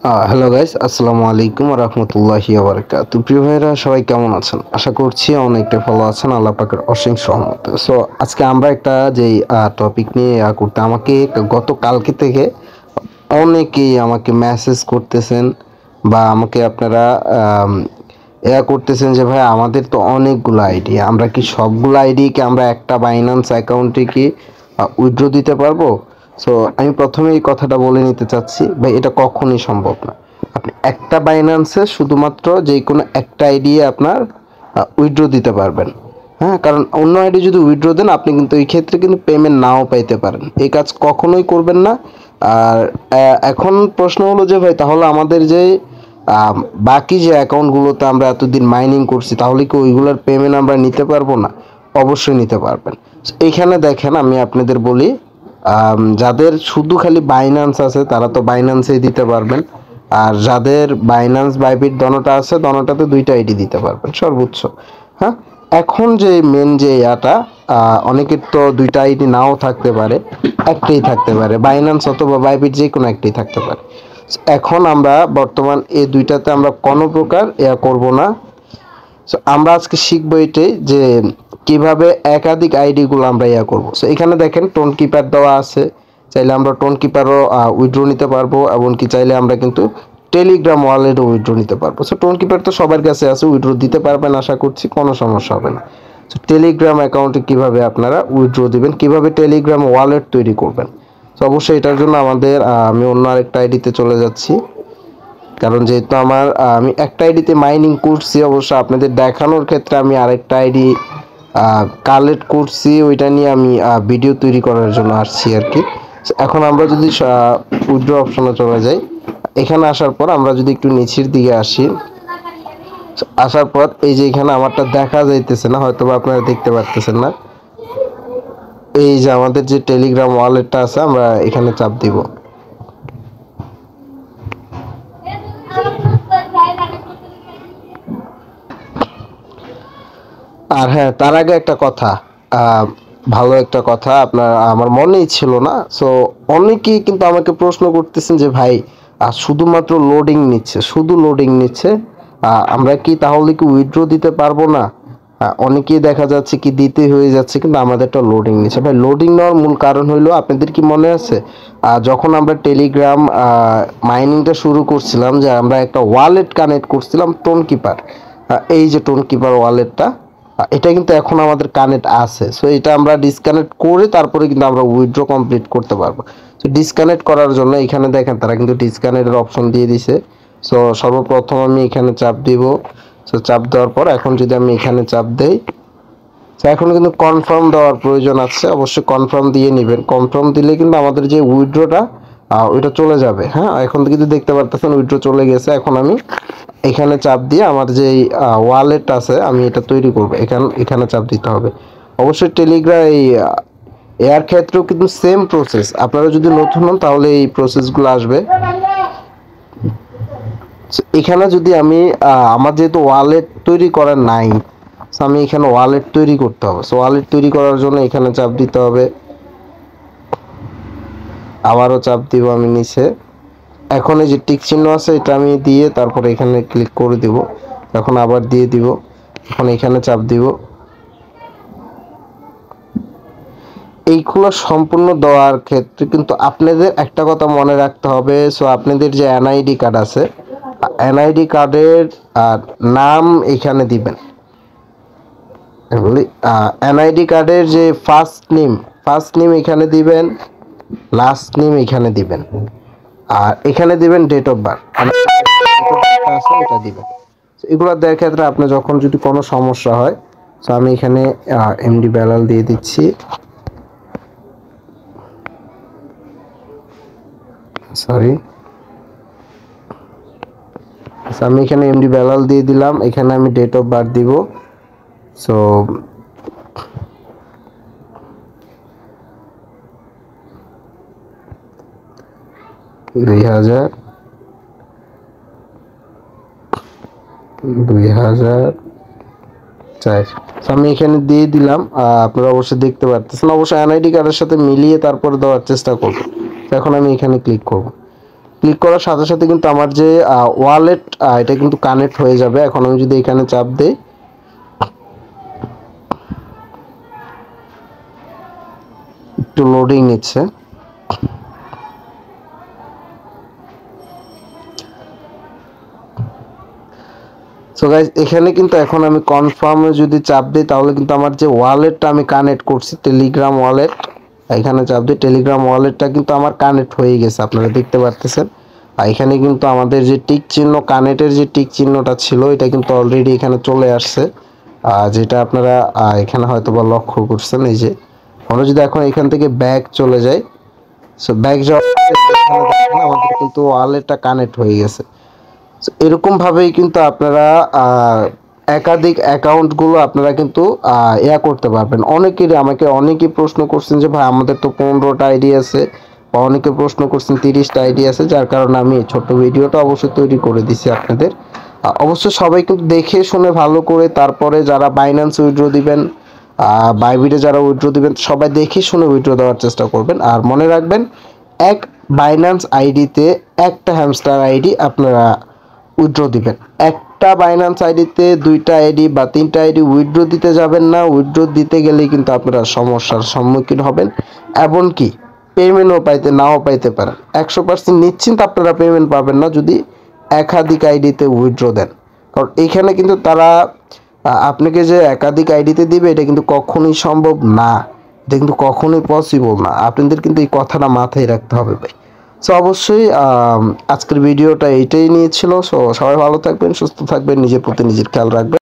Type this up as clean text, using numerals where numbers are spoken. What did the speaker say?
Hello guys, আসসালামু আলাইকুম ওয়া রাহমাতুল্লাহি ওয়া বারাকাতুহু। প্রিয় ভাইরা, সবাই কেমন আছেন? আশা করছি অনেকটা ভালো আছেন, আল্লাহ পাকের অসীম রহমতে। সো আজকে আমরা একটা যেই টপিক নিয়ে করতে আমাকে গতকালকে থেকে অনেকেই আমাকে মেসেজ করতেছেন বা আমাকে আপনারা আম, করতেছেন যে ভাই আমাদের তো অনেকগুলো আইডি, আমরা কি সবগুলো আইডি কি আমরা একটা বাইন্যান্স অ্যাকাউন্টে কি উইথড্র দিতে পারবো? সো আমি প্রথমে এই কথাটা বলে নিতে চাচ্ছি ভাই, এটা কখনই সম্ভব না। আপনি একটা বাইন্যান্সে শুধুমাত্র যে কোনো একটা আইডি আপনার উইথড্র দিতে পারবেন। হ্যাঁ, কারণ অন্য আইডি যদি উইথড্র দেন আপনি কিন্তু এই ক্ষেত্রে কিন্তু পেমেন্ট নাও পাইতে পারেন। এই কাজ কখনোই করবেন না। আর এখন প্রশ্ন হলো যে ভাই তাহলে আমাদের যে আম, বাকি যে অ্যাকাউন্টগুলোতে আমরা এতদিন মাইনিং করছি তাহলে কি ওইগুলোর পেমেন্ট আমরা নিতে পারবো না? অবশ্যই নিতে পারবেন। So, এইখানে দেখেন আমি আপনাদের বলি, যাদের শুধু খালি বাইন্যান্স আছে তারা তো বাইন্যান্সেই দিতে পারবেন। আর যাদের বাইন্যান্স বাইবিট দনোটা আছে দনোটাতে দুইটা আইডি দিতে পারবেন সর্বোচ্চ। হ্যাঁ, এখন যে মেন যে ইয়াটা, অনেকের তো দুইটা আইডি নাও থাকতে পারে, একটাই থাকতে পারে, বাইন্যান্স অথবা বাইবিট যে কোনো একটাই থাকতে পারে। এখন আমরা বর্তমান এই দুইটাতে আমরা কোনো প্রকার ইয়া করব না। সো আমরা আজকে শিখবো এটাই যে কিভাবে একাধিক আইডি গুলো আমরা ইয়া করব। সো এখানে দেখেন টোন কিপার দেওয়া আছে, চাইলে আমরা টোন কিপারও উইথড্র নিতে পারবো, এমনকি চাইলে আমরা কিন্তু টেলিগ্রাম ওয়ালেটও উইথড্র নিতে পারবো। সো টোন কিপার তো সবার কাছে আছে, উইথড্র দিতে পারবেন, আশা করছি কোনো সমস্যা হবে না। সো টেলিগ্রাম অ্যাকাউন্টে কিভাবে আপনারা উইথড্র দিবেন, কিভাবে টেলিগ্রাম ওয়ালেট তৈরি করবেন, তো অবশ্যই এটার জন্য আমাদের আমি অন্য আরেকটা আইডিতে চলে যাচ্ছি। কারণ যেহেতু আমার আমি একটা আইডিতে মাইনিং করছি, অবশ্য আপনাদের দেখানোর ক্ষেত্রে আমি আরেকটা আইডি কালেক্ট করছি, ওইটা নিয়ে আমি ভিডিও তৈরি করার জন্য আসছি আর কি। এখন আমরা যদি উইথড্র অপশনে চলে যাই, এখানে আসার পর আমরা যদি একটু নিচের দিকে আসি, আসার পর এই যে এখানে আমারটা দেখা যাইতেছে না, হয়তো বা আপনারা দেখতে পারতেছেন না, এই যে আমাদের যে টেলিগ্রাম ওয়ালেটটা আছে আমরা এখানে চাপ দিব। আর হ্যাঁ, তার আগে একটা কথা, আহ, ভালো একটা কথা আপনার আমার মনেই ছিল না। সো অনেকেই কিন্তু আমাকে প্রশ্ন করতেছেন যে ভাই শুধুমাত্র লোডিং নিচ্ছে, শুধু লোডিং নিচ্ছে, আমরা কি তাহলে কি উইথড্র দিতে পারবো না? অনেকেই দেখা যাচ্ছে কি দিতে হয়ে যাচ্ছে কিন্তু আমাদেরটা লোডিং নিচ্ছে। ভাই লোডিং নেওয়ার মূল কারণ হইলো, আপনাদের কি মনে আছে যখন আমরা টেলিগ্রাম মাইনিংটা শুরু করছিলাম, যে আমরা একটা ওয়ালেট কানেক্ট করছিলাম টোন কিপার, এই যে টোন কিপার ওয়ালেটটা, এটা কিন্তু এখন আমাদের কানেক্ট আছে। সো এটা আমরা ডিসকানেক্ট করে তারপরে কিন্তু আমরা উইথড্র কমপ্লিট করতে পারবো। তো ডিসকানেক্ট করার জন্য এখানে দেখেন তারা কিন্তু ডিসকানেক্টের অপশন দিয়ে দিছে। সো সর্বপ্রথম আমি এখানে চাপ দিব। সো চাপ দেওয়ার পর এখন যদি আমি এখানে চাপ দেই, তো এখন কিন্তু কনফার্ম দেওয়ার প্রয়োজন আছে, অবশ্যই কনফার্ম দিয়ে নেবেন। কনফার্ম দিলে কিন্তু আমাদের যে উইথড্রটা ওইটা চলে যাবে। হ্যাঁ, এখন কিন্তু দেখতে পারতেছেন উইথড্র চলে গেছে। এখন আমি এখানে চাপ দিয়ে আমার যে ওয়ালেট আছে আমি এটা তৈরি করব, এখানে চাপ দিতে হবে। অবশ্যই টেলিগ্রাম এই এর ক্ষেত্রেও কিন্তু সেম প্রসেস, আপনারা যদি নতুন হন তাহলে এই প্রসেসগুলো আসবে। So, এখানে যদি আমি আমার যেহেতু ওয়ালেট তৈরি করা নাই, so আমি এখানে ওয়ালেট তৈরি করতে হবে। সো ওয়ালেট তৈরি করার জন্য এখানে চাপ দিতে হবে, আবারও চাপ দিব আমি নিচে। এখন এই যে টিক চিহ্ন আছে এটা আমি দিয়ে তারপরে এখানে ক্লিক করে দিব, এখন আবার দিয়ে দিব, এখন এখানে চাপ দিব। এইগুলো সম্পূর্ণ দেওয়ার ক্ষেত্রে কিন্তু আপনাদের একটা কথা মনে রাখতে হবে। সো আপনাদের যে এনআইডি কার্ড আছে, এনআইডি কার্ডের নাম এখানে দিবেন। এনআইডি কার্ডের যে ফার্স্ট নেম এখানে দিবেন, লাস্ট নেম এখানে দিবেন, আর এখানে দিবেন ডেট অফ বার্থ আছে এটা দিবেন। এগুলো দেওয়ার ক্ষেত্রে আপনার যখন যদি কোনো সমস্যা হয়, তো আমি এখানে এমডি বেলাল দিয়ে দিচ্ছি, সরি, আমি এখানে এমডি বেলাল দিয়ে দিলাম, এখানে আমি ডেট অফ বার্থ দিব। সো 2004। আমি এখানে দিয়ে দিলাম, আপনারা অবশ্যই দেখতে পারতেছেন। অবশ্যই এনআইডি কার্ডের সাথে মিলিয়ে তারপরে দেওয়ার চেষ্টা করব। এখন আমি এখানে ক্লিক করব। ক্লিক করার সাথে সাথে কিন্তু আমার যে ওয়ালেট এটা কিন্তু কানেক্ট হয়ে যাবে। এখন আমি যদি এখানে চাপ দেই, একটু লোডিং নিচ্ছে। সো গাইস, এখানে কিন্তু এখন আমি কনফার্মে যদি চাপ দিই তাহলে কিন্তু আমার যে ওয়ালেটটা আমি কানেক্ট করছি, টেলিগ্রাম ওয়ালেট, এখানে চাপ দিই, টেলিগ্রাম ওয়ালেটটা কিন্তু আমার কানেক্ট হয়ে গেছে, আপনারা দেখতে পারতেছেন। আর এখানে কিন্তু আমাদের যে টিক চিহ্ন, কানেক্টের যে টিক চিহ্নটা ছিল এটা কিন্তু অলরেডি এখানে চলে আসছে, যেটা আপনারা এখানে হয়তো বা লক্ষ্য করছেন। এই যে আমরা যদি এখন এখান থেকে ব্যাক চলে যাই, সো ব্যাক যাওয়ার আমাদের কিন্তু ওয়ালেটটা কানেক্ট হয়ে গেছে। এরকম ভাবেই কিন্তু আপনারা একাধিক অ্যাকাউন্টগুলো আপনারা কিন্তু করতে পারবেন। অনেকেই প্রশ্ন করছেন যে ভাই আমাদের তো 15টা আইডি আছে, বা অনেকে প্রশ্ন করছেন 30টা আইডি আছে, যার কারণে আমি ছোট্ট ভিডিওটা অবশ্যই তৈরি করে দিছি আপনাদের। অবশ্যই সবাই কিন্তু দেখে শুনে ভালো করে, তারপরে যারা বাইন্যান্স উইথড্র দিবেন, বাইবিটে যারা উইথড্র দিবেন, সবাই দেখে শুনে উইথড্র দেওয়ার চেষ্টা করবেন। আর মনে রাখবেন, এক বাইন্যান্স আইডিতে একটা হ্যামস্টার আইডি আপনারা উইথড্র দিবেন। একটা বাইন্যান্স আইডিতে 2টা আইডি বা 3টা আইডি উইথড্র দিতে যাবেন না। উইথড্র দিতে গেলেই কিন্তু আপনারা সমস্যার সম্মুখীন হবেন, এমনকি পেমেন্টও নাও পাইতে পারেন। 100% নিশ্চিন্ত আপনারা পেমেন্ট পাবেন না যদি একাধিক আইডিতে উইথড্র দেন। কারণ এইখানে কিন্তু তারা আপনাকে যে একাধিক আইডিতে দিবে এটা কিন্তু কখনোই সম্ভব না, এটা কিন্তু কখনোই পসিবল না। আপনাদের কিন্তু এই কথাটা মাথায় রাখতে হবে ভাই। সো অবশ্যই আজকের ভিডিওটা এইটাই নিয়ে ছিল। সো সবাই ভালো থাকবেন, সুস্থ থাকবেন, নিজের প্রতি নিজের খেয়াল রাখবেন।